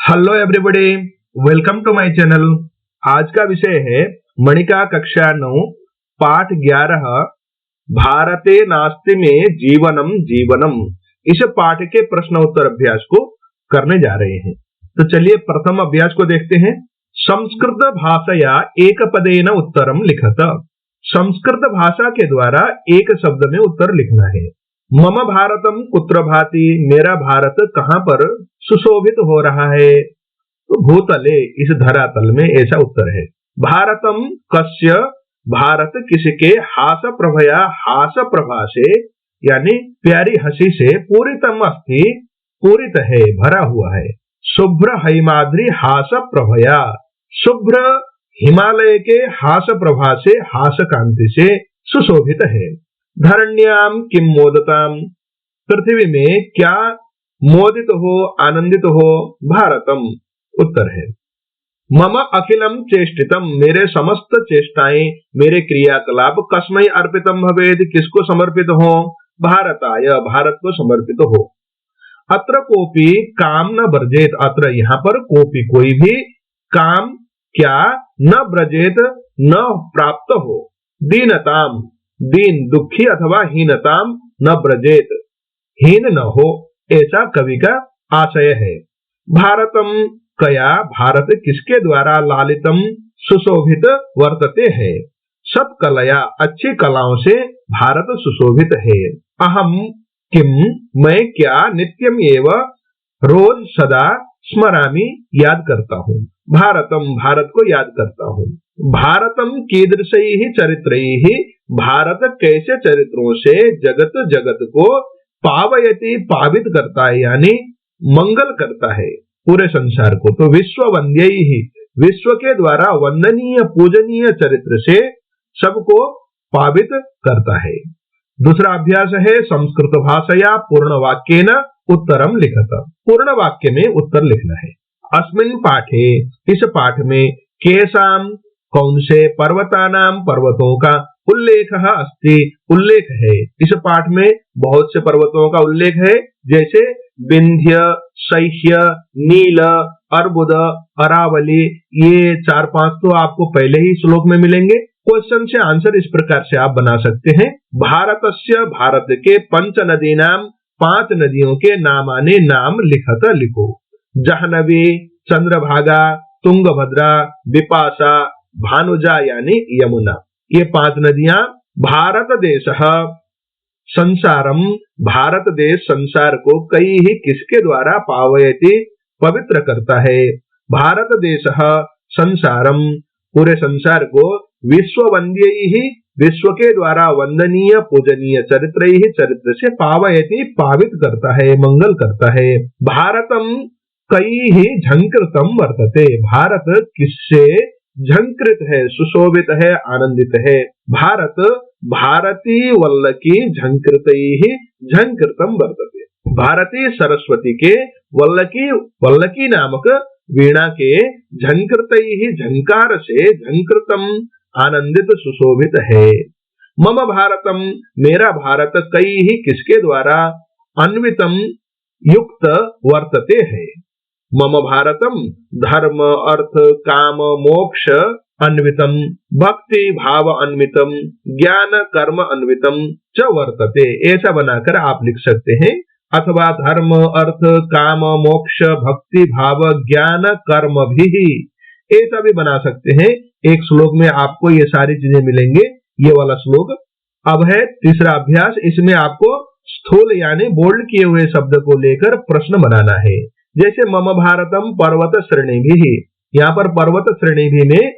Hello everybody, welcome to my channel. आज का विषय है मणिका कक्षा 9 पाठ 11 भारते नास्ति में जीवनम जीवनम। इस पाठ के प्रश्न उत्तर अभ्यास को करने जा रहे हैं। तो चलिए प्रथम अभ्यास को देखते हैं। संस्कृत भाषया एक पदेन उत्तरम लिखत। संस्कृत भाषा के द्वारा एक शब्द में उत्तर लिखना है। मम भारतम कुत्र भाति, मेरा भारत कहाँ पर सुशोभित हो रहा है। तो भूतले, इस धरातल में, ऐसा उत्तर है। भारतम कस्य, भारत किसके, हास प्रभया, हास प्रभा से यानी प्यारी हंसी से, पूरितम अस्ति, पूरित है, भरा हुआ है। शुभ्र हिमाद्रि हास प्रभया, शुभ्र हिमालय के हास प्रभा से, हास कांति से सुशोभित है। धरण्याम किम मोदताम, पृथ्वी में क्या मोदित हो, आनंदित हो, भारतम, उत्तर है। मम अखिलम चेष्टितम, मेरे समस्त चेष्टाएं, मेरे क्रियाकलाप कस्मै अर्पितम भवेद, किसको समर्पित हो, भारताय, भारत को समर्पित हो। अत्र कोपी काम न ब्रजेत, अत्र यहाँ पर कोपी कोई भी, काम क्या, न ब्रजेत न प्राप्त हो, दीनताम, दीन दुखी अथवा हीनताम न ब्रजेत, हीन न हो, ऐसा कवि का आशय है। भारतम कया, भारत किसके द्वारा, लालितम सुशोभित वर्तते है। सत्कलया, अच्छी कलाओं से भारत सुशोभित है। अहम किम, मैं क्या, नित्यम एव, रोज सदा, स्मरामि, याद करता हूँ। भारतम, भारत को याद करता हूँ। भारतम कीदृशैः चरित्रैः, भारत कैसे चरित्रों से, जगत, जगत को, पावयति, पावित करता है यानी मंगल करता है पूरे संसार को। तो विश्व वंद्यैः, विश्व के द्वारा वंदनीय पूजनीय चरित्र से सबको पावित करता है। दूसरा अभ्यास है संस्कृत भाषया पूर्ण वाक्येन उत्तरम लिखत। पूर्ण वाक्य में उत्तर लिखना है। अस्मिन् पाठे, इस पाठ में, केसाम, कौन से, पर्वतानाम, पर्वतों का, उल्लेख अस्ति, उल्लेख है। इस पाठ में बहुत से पर्वतों का उल्लेख है, जैसे विंध्य, सह्य, नील, अर्बुद, अरावली। ये 4-5 तो आपको पहले ही श्लोक में मिलेंगे। क्वेश्चन से आंसर इस प्रकार से आप बना सकते हैं। भारतस्य, भारत के, पंच नदीनाम, 5 नदियों के नामाने, नाम लिखत, लिखो। जाह्नवी, चंद्रभागा, तुंगभद्रा, विपाशा, भानुजा यानी यमुना। ये 5 नदियां। भारत देश संसारम, भारत देश संसार को, कई ही किसके द्वारा, पावयति, पवित्र करता है। भारत देश संसारम, पूरे संसार को, विश्व वंद्यैः, विश्व के द्वारा वंदनीय पूजनीय चरित्रैः, चरित्र से, पावयति, पावित करता है, मंगल करता है। भारतम कई ही झंकृतम वर्तते, भारत किससे झंकृत है, सुशोभित है, आनंदित है। भारत भारती वल्लकी झंकृतैः झंकृतम वर्तते, भारती सरस्वती के, वल्लकी, वल्लकी नामक वीणा के, झंकृतैः झंकार से, झंकृतम आनंदित, सुशोभित है। मम भारतम, मेरा भारत, कई ही किसके द्वारा, अन्वितम युक्त वर्तते है। मम भारतम धर्म अर्थ काम मोक्ष अन्वितम, भक्ति भाव अन्वितम, ज्ञान कर्म अन्वितम च वर्तते, ऐसा बनाकर आप लिख सकते हैं। अथवा धर्म अर्थ काम मोक्ष भक्ति भाव ज्ञान कर्म भी, ऐसा भी बना सकते हैं। एक श्लोक में आपको ये सारी चीजें मिलेंगे। ये वाला श्लोक अब है तीसरा अभ्यास। इसमें आपको स्थूल यानी बोल्ड किए हुए शब्द को लेकर प्रश्न बनाना है। जैसे मम भारतम पर्वत श्रेणी भी, यहाँ पर पर्वत श्रेणी भी में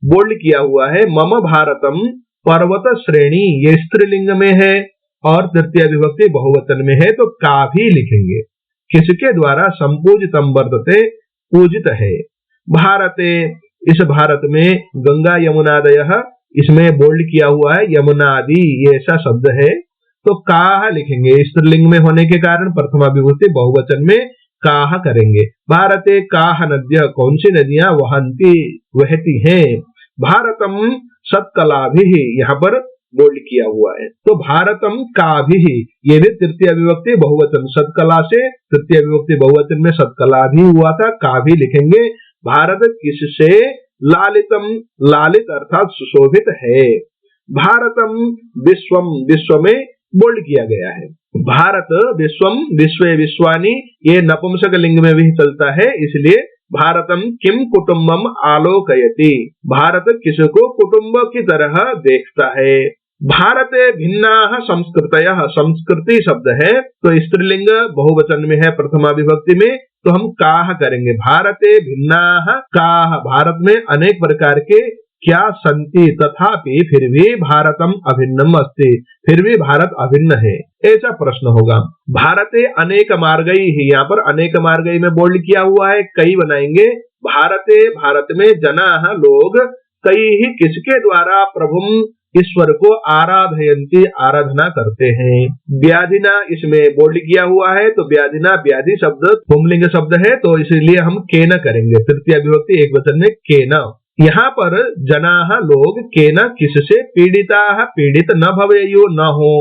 बोल्ड किया हुआ है। मम भारतम पर्वत श्रेणी, ये स्त्रीलिंग में है और तृतीय विभक्ति बहुवचन में है, तो का भी लिखेंगे। किसके द्वारा, संपूजितम वर्तते, पूजित है। भारते, इस भारत में, गंगा यमुनादयः, इसमें बोल्ड किया हुआ है, यमुनादि, ये ऐसा शब्द है, तो काह लिखेंगे। स्त्रीलिंग में होने के कारण प्रथमा विभूति बहुवचन में काह करेंगे। भारते काह नद्य, कौन सी नदियां, वहंती, वहती हैं। भारतम सत्कला भी, यहाँ पर बोल्ड किया हुआ है। तो भारतम काभिः, ये भी तृतीय विभक्ति बहुवचन सत्कला से, तृतीय विभक्ति बहुवचन में सत्कला भी हुआ था, काभि लिखेंगे। भारत किससे लालितम, लालित अर्थात सुशोभित है। भारतम विश्वम, विश्व में बोल्ड किया गया है। भारत विश्वम, विश्वे विश्वानि, ये नपुंसक लिंग में भी चलता है, इसलिए भारतम किम कुटुम्बम आलोकयति, भारत किसको कुटुंब की तरह देखता है। भारते भिन्नाः संस्कृतयः, संस्कृति शब्द है तो स्त्रीलिंग बहुवचन में है प्रथमा विभक्ति में, तो हम काह करेंगे। भारते भिन्नाः काह, भारत में अनेक प्रकार के क्या संति, तथापि फिर भी भारतम अभिन्नम अस्ति, फिर भी भारत अभिन्न है, ऐसा प्रश्न होगा। भारते अनेक मार्गई ही, यहाँ पर अनेक मार्गई में बोल्ड किया हुआ है, कई बनाएंगे। भारते, भारत में जनाः लोग, कई ही किसके द्वारा प्रभुम ईश्वर को आराधयन्ति, आराधना करते हैं। व्याधिना इसमें बोल्ड किया हुआ है, तो व्याधिना, व्याधि शब्द पुंलिंग शब्द है, तो इसलिए हम केन करेंगे, तृतीय विभक्ति एक वचन में केन। यहाँ पर जनाः लोग, केन किससे, पीड़िताः पीड़ित न भवेयु, न हो।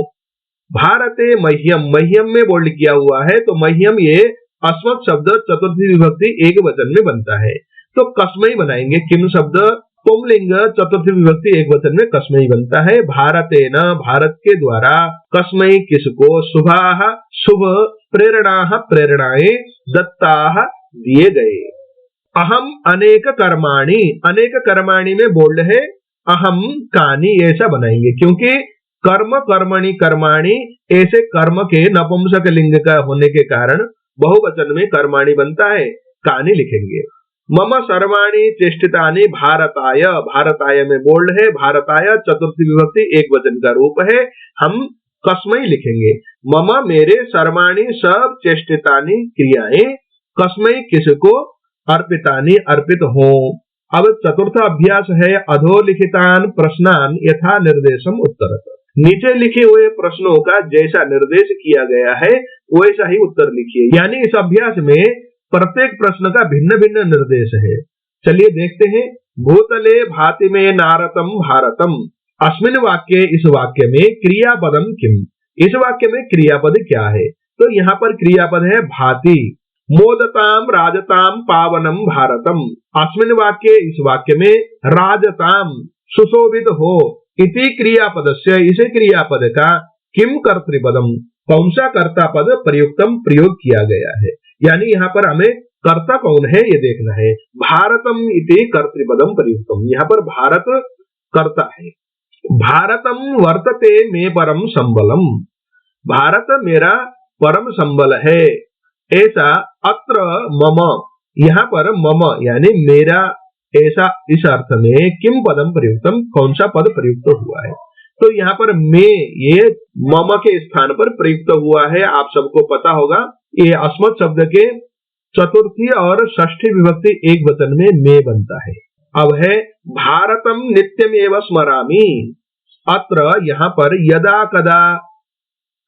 भारते मह्यम, मह्यम में बोल्ड किया हुआ है, तो मह्यम ये अस्मत् शब्द चतुर्थी विभक्ति एक वचन में बनता है, तो कस्मै बनाएंगे। किम शब्द पुंलिंग चतुर्थी विभक्ति एक वचन में कस्मै बनता है। भारतेन, भारत के द्वारा, कस्मै किसको, शुभाः शुभ, प्रेरणाः प्रेरणाएं, दत्ताः दिए गए। अहम अनेक कर्माणि, अनेक कर्माणि में बोल्ड है, अहम कानि ऐसा बनाएंगे, क्योंकि कर्म कर्मणि कर्माणि ऐसे कर्म के नपुंसक लिंग का होने के कारण बहुवचन में कर्माणि बनता है, कानि लिखेंगे। मम सर्वाणि चेष्टितानि भारताय, भारताय में बोल्ड है, भारताय चतुर्थी विभक्ति एक वचन का रूप है, हम कस्मै लिखेंगे। मम मेरे, सर्वाणि सब, चेष्टितानि क्रियाएं, कस्मै किसको, अर्पितानि अर्पित हो। अब चतुर्थ अभ्यास है अधोलिखितान प्रश्नान यथा निर्देशम उत्तरत, नीचे लिखे हुए प्रश्नों का जैसा निर्देश किया गया है वैसा ही उत्तर लिखिए। यानी इस अभ्यास में प्रत्येक प्रश्न का भिन्न भिन्न निर्देश है। चलिए देखते हैं। भूतले भाति में नारतम भारतम, अस्मिन् वाक्ये, इस वाक्य में क्रियापदम किम, इस वाक्य में क्रियापद क्या है, तो यहाँ पर क्रियापद है भाति। मोदताम राजताम पावनम भारतम, अस्मिन् वाक्ये, इस वाक्य में राजताम सुशोभित हो, इति क्रियापदस्य, इसे क्रियापद का किम कर्तृपदम, कौन सा कर्ता पद प्रयुक्तम प्रयोग किया गया है, यानी यहाँ पर हमें कर्ता कौन है ये देखना है। भारतम इति कर्तृपदम प्रयुक्तम, यहाँ पर भारत कर्ता है। भारतम वर्तते मे परम संबलम, भारत मेरा परम संबल है, ऐसा अत्र मम, यहाँ पर मम यानी मेरा, ऐसा इस अर्थ में किम पदम प्रयुक्तम, कौन सा पद प्रयुक्त हुआ है, तो यहाँ पर मे ये मम के स्थान पर प्रयुक्त हुआ है। आप सबको पता होगा ये अस्मत् शब्द के चतुर्थी और षष्ठी विभक्ति एक वचन में मे बनता है। अब है भारतम नित्यम एव स्मरामि, अत्र यहाँ पर यदा कदा,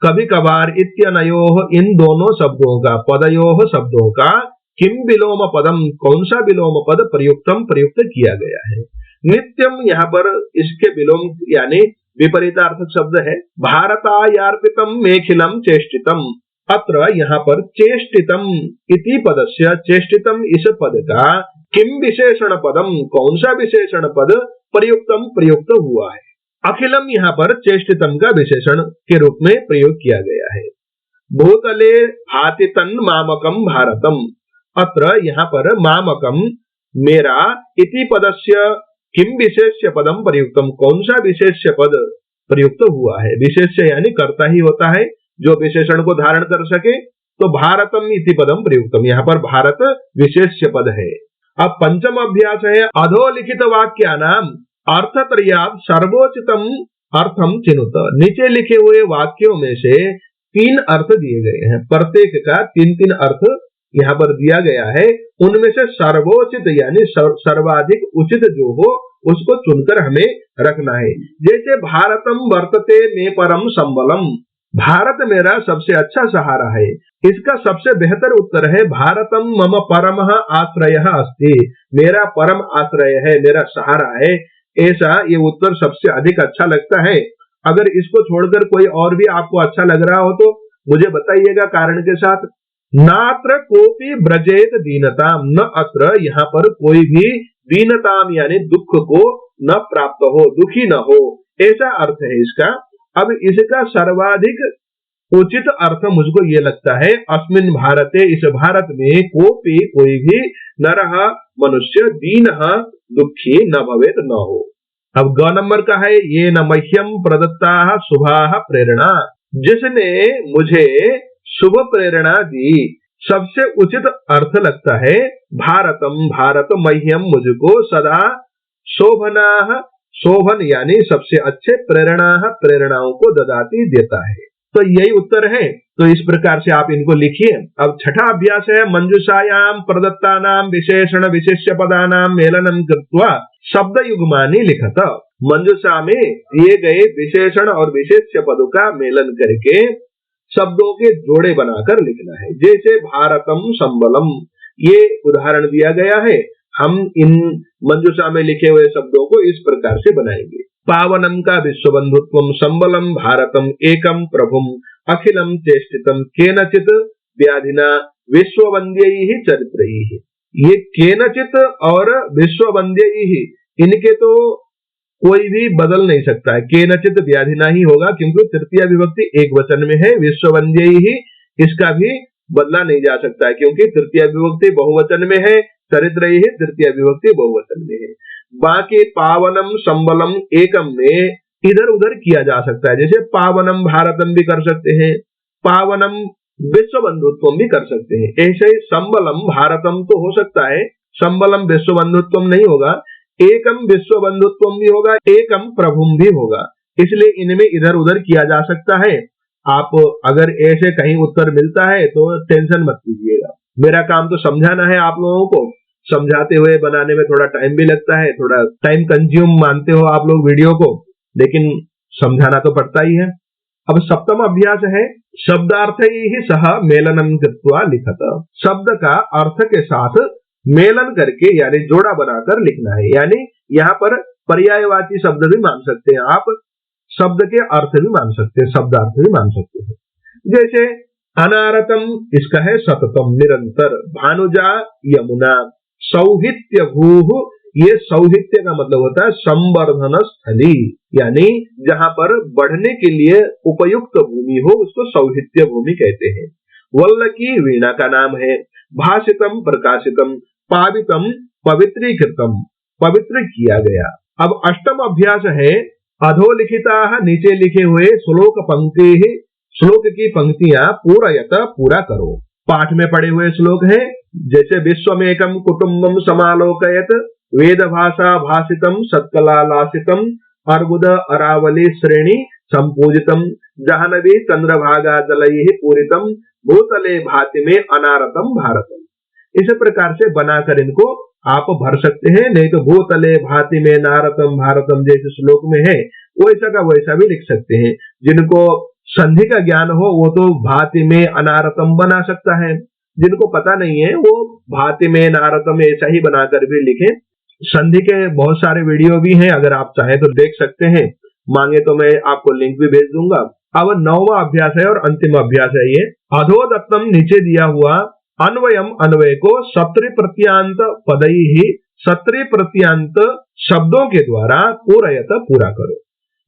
कभी कभार, इत्यनयोः, इन दोनों शब्दों का, पदयोः शब्दों का, किम विलोम पदम, कौन सा विलोम पद प्रयुक्तम प्रयुक्त किया गया है। नित्यम यहाँ पर इसके विलोम यानी विपरीतार्थक शब्द है। भारतायार्पितम मेखिलम चेष्टितम, अत्र यहाँ पर चेष्टितम इति पदस्य, चेष्टितम इस पद का किम विशेषण पदम, कौन सा विशेषण पद प्रयुक्तम प्रयुक्त हुआ है। अखिलम यहाँ पर चेष्टितम का विशेषण के रूप में प्रयोग किया गया है। भूतले भाति तन् मामकम भारतम, अत्र यहाँ पर मामकम मेरा, इति पदस्य किम विशेष्य पदम प्रयुक्तम, कौन सा विशेष्य पद प्रयुक्त हुआ है। विशेष्य यानी कर्ता ही होता है जो विशेषण को धारण कर सके, तो भारतम इति पदम प्रयुक्तम, यहाँ पर भारत विशेष्य पद है। अब पंचम अभ्यास है अधोलिखित वाक्यानाम अर्थत्रयात् सर्वोचितम अर्थम चिनुत, नीचे लिखे हुए वाक्यों में से तीन अर्थ दिए गए हैं, प्रत्येक का तीन तीन अर्थ यहाँ पर दिया गया है, उनमें से सर्वोचित यानी सर्वाधिक उचित जो हो उसको चुनकर हमें रखना है। जैसे भारतम वर्तते मे परम संबलम, भारत मेरा सबसे अच्छा सहारा है, इसका सबसे बेहतर उत्तर है भारतम मम परमः आश्रयः अस्ति, मेरा परम आश्रय है, मेरा सहारा है, ऐसा ये उत्तर सबसे अधिक अच्छा लगता है। अगर इसको छोड़कर कोई और भी आपको अच्छा लग रहा हो तो मुझे बताइएगा कारण के साथ। नात्र कोपी ब्रजेत दीनताम, न अत्र, यहाँ पर कोई भी दीनताम यानी दुख को न प्राप्त हो, दुखी न हो, ऐसा अर्थ है इसका। अब इसका सर्वाधिक उचित अर्थ मुझको ये लगता है, अस्मिन भारते, इस भारत में, कोपी कोई भी, नरः मनुष्य, दीनः दुखी, न भवेत, न हो। अब ग नंबर का है, ये न मह्यम प्रदत्ता शुभाः प्रेरणा, जिसने मुझे शुभ प्रेरणा दी। सबसे उचित अर्थ लगता है भारतम, भारत, मह्यम मुझको, सदा, शोभनाः, शोभन यानी सबसे अच्छे, प्रेरणा प्रेरणाओं को ददाती देता है। तो यही उत्तर है। तो इस प्रकार से आप इनको लिखिए। अब छठा अभ्यास है, मंजूषायाम प्रदत्तानाम विशेषण विशेष्य पदानाम मेलनम कृत्वा शब्द युग्मानि लिखत। मंजूषा में दिए गए विशेषण और विशेष्य पदों का मेलन करके शब्दों के जोड़े बनाकर लिखना है। जैसे भारतम संबलम, ये उदाहरण दिया गया है। हम इन मंजूषा में लिखे हुए शब्दों को इस प्रकार से बनाएंगे। पावनम का विश्वबंधुत्वम, संबलम भारतम, एकम प्रभुम, अखिलम चेष्टितम, केनचित व्याधिना विश्ववंद्यैः चरित्रैः। ये केनचित और विश्ववंद्यैः, इनके तो कोई भी बदल नहीं सकता है, केनचित व्याधिना ही होगा, क्योंकि तृतीय विभक्ति एक वचन में है। विश्ववंद्यैः इसका भी बदला नहीं जा सकता है, क्योंकि तृतीय विभक्ति बहुवचन में है, चरित्रैः तृतीय विभक्ति बहुवचन में है। बाकी पावनम संबलम एकम में इधर उधर किया जा सकता है, जैसे पावनम भारतम भी कर सकते हैं, पावनम विश्वबंधुत्वम भी कर सकते हैं। ऐसे ही संबलम भारतम तो हो सकता है, संबलम विश्वबंधुत्वम नहीं होगा। एकम विश्वबंधुत्वम भी होगा, एकम प्रभुम भी होगा, इसलिए इनमें इधर उधर किया जा सकता है। आप अगर ऐसे कहीं उत्तर मिलता है तो टेंशन मत लीजिएगा, मेरा काम तो समझाना है आप लोगों को। समझाते हुए बनाने में थोड़ा टाइम भी लगता है, थोड़ा टाइम कंज्यूम मानते हो आप लोग वीडियो को, लेकिन समझाना तो पड़ता ही है। अब सप्तम अभ्यास है, शब्दार्थ ही सह मेलनम कृत्वा लिखत। शब्द का अर्थ के साथ मेलन करके यानी जोड़ा बनाकर लिखना है। यानी यहाँ पर पर्यायवाची शब्द भी मान सकते हैं आप, शब्द के अर्थ भी मान सकते हैं, शब्दार्थ भी मान सकते हैं। जैसे अनारतम, इसका है सततम, निरंतर। भानुजा यमुना, सौहित्य भूः, ये सौहित्य का मतलब होता है संवर्धन स्थली, यानी जहां पर बढ़ने के लिए उपयुक्त भूमि हो उसको सौहित्य भूमि कहते हैं। वल्लकी वीणा का नाम है। भाषितम प्रकाशितम, पावितम पवित्रीकृतम, पवित्र किया गया। अब अष्टम अभ्यास है, अधोलिखिता, नीचे लिखे हुए श्लोक पंक्ति, श्लोक की पंक्तियां पूरयत, पूरा करो। पाठ में पढ़े हुए श्लोक हैं, जैसे विश्वमेकम कुटुंबम समालोकयत, वेद भाषा भाषितम, सत्कला लासितम, अर्बुद अरावली श्रेणी संपूजितम, जाह्नवी चंद्रभागा जलैः पूरितम, भूतले भाति में अनारतम भारतम। इस प्रकार से बनाकर इनको आप भर सकते हैं, नहीं तो भूतले भाति में नारतम भारतम जैसे श्लोक में है वैसा का वैसा भी लिख सकते हैं। जिनको संधि का ज्ञान हो वो तो भाति में अनारतम बना सकता है, जिनको पता नहीं है वो भाति में नारतम ऐसा ही बनाकर भी लिखें। संधि के बहुत सारे वीडियो भी हैं, अगर आप चाहें तो देख सकते हैं, मांगे तो मैं आपको लिंक भी भेज दूंगा। अब नौवां अभ्यास है और अंतिम अभ्यास है ये, अधोदत्तम, नीचे दिया हुआ, अन्वयम, अन्वय को सत्री प्रत्यांत पदई, सत्री प्रत्यांत शब्दों के द्वारा पूरयत, पूरा करो।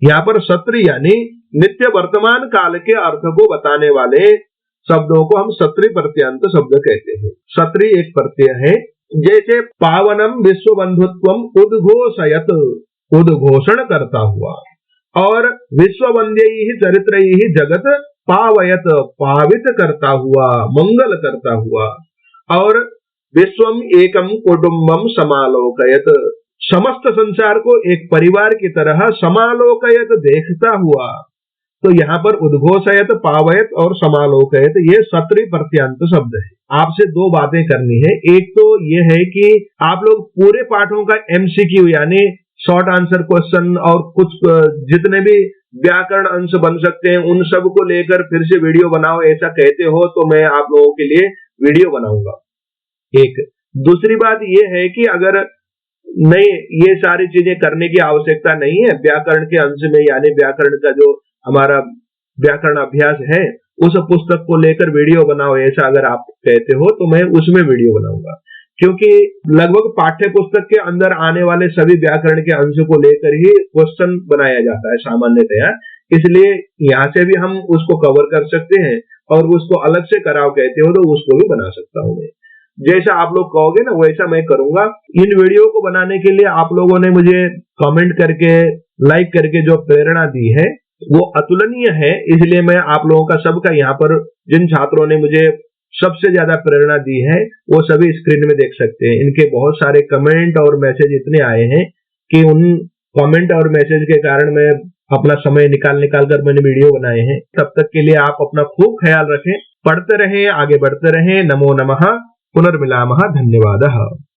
यहाँ पर सत्री यानी नित्य वर्तमान काल के अर्थ को बताने वाले शब्दों को हम सत्री प्रत्यांत शब्द कहते हैं। सत्री एक प्रत्यय है, जैसे पावनम विश्वबंधुत्वम उद्घोषयत, उद्घोषण करता हुआ, और विश्ववंद्यैः चरित्रैः जगत पावयत, पावित करता हुआ, मंगल करता हुआ, और विश्वम एकम कुटुंबम समालोकयत, समस्त संसार को एक परिवार की तरह समालोकयत, देखता हुआ। तो यहाँ पर उद्घोषयत, पावयत और समालोकयत ये सत्री प्रत्यांत शब्द है। आपसे दो बातें करनी है। एक तो ये है कि आप लोग पूरे पाठों का एमसीक्यू यानी शॉर्ट आंसर क्वेश्चन और कुछ जितने भी व्याकरण अंश बन सकते हैं उन सब को लेकर फिर से वीडियो बनाओ, ऐसा कहते हो तो मैं आप लोगों के लिए वीडियो बनाऊंगा। एक दूसरी बात यह है कि अगर नहीं, ये सारी चीजें करने की आवश्यकता नहीं है। व्याकरण के अंश में यानी व्याकरण का जो हमारा व्याकरण अभ्यास है उस पुस्तक को लेकर वीडियो बनाओ, ऐसा अगर आप कहते हो तो मैं उसमें वीडियो बनाऊंगा, क्योंकि लगभग पाठ्य पुस्तक के अंदर आने वाले सभी व्याकरण के अंश को लेकर ही क्वेश्चन बनाया जाता है सामान्यतया, इसलिए यहाँ से भी हम उसको कवर कर सकते हैं और उसको अलग से कराओ कहते हो तो उसको भी बना सकता हूँ मैं। जैसा आप लोग कहोगे ना वैसा मैं करूंगा। इन वीडियो को बनाने के लिए आप लोगों ने मुझे कमेंट करके, लाइक करके जो प्रेरणा दी है वो अतुलनीय है, इसलिए मैं आप लोगों का सबका यहाँ पर जिन छात्रों ने मुझे सबसे ज्यादा प्रेरणा दी है वो सभी स्क्रीन में देख सकते हैं। इनके बहुत सारे कमेंट और मैसेज इतने आए हैं कि उन कमेंट और मैसेज के कारण मैं अपना समय निकाल कर मैंने वीडियो बनाए हैं। तब तक के लिए आप अपना खूब ख्याल रखें, पढ़ते रहें, आगे बढ़ते रहें। नमो नमः, पुनर्मिलामः, धन्यवादः।